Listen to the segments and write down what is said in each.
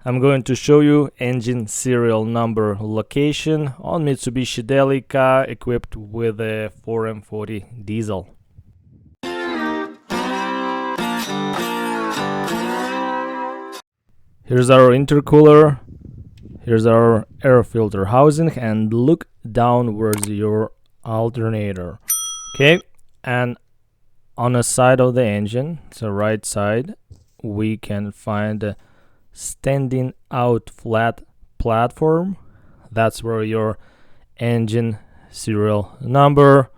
I'm going to show you engine serial number location on Mitsubishi Delica equipped with a 4M40 diesel. Here's our intercooler, here's our air filter housing, and look downwards your alternator. Okay, and on the side of the engine, so right side, we can find a standing out flat platform. That's where your engine serial number,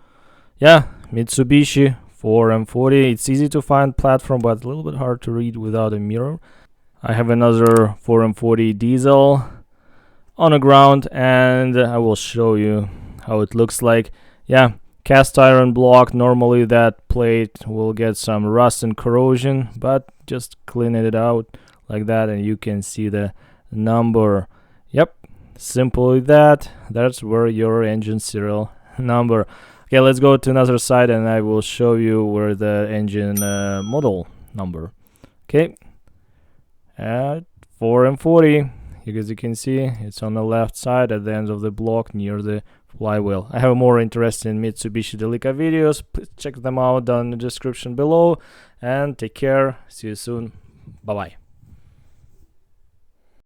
Mitsubishi 4M40. It's easy to find platform, but a little bit hard to read without a mirror. I have another 4M40 diesel on the ground, and I will show you how it looks like. Cast iron block. Normally that plate will get some rust and corrosion, but just clean it out like that and you can see the number. Simply that's where your engine serial number. Okay, let's go to another side and I will show you where the engine model number. Okay, at 4M40, as you can see, it's on the left side at the end of the block near the flywheel. I have more interesting Mitsubishi Delica videos. Please check them out down in the description below, and take care. See you soon. Bye bye.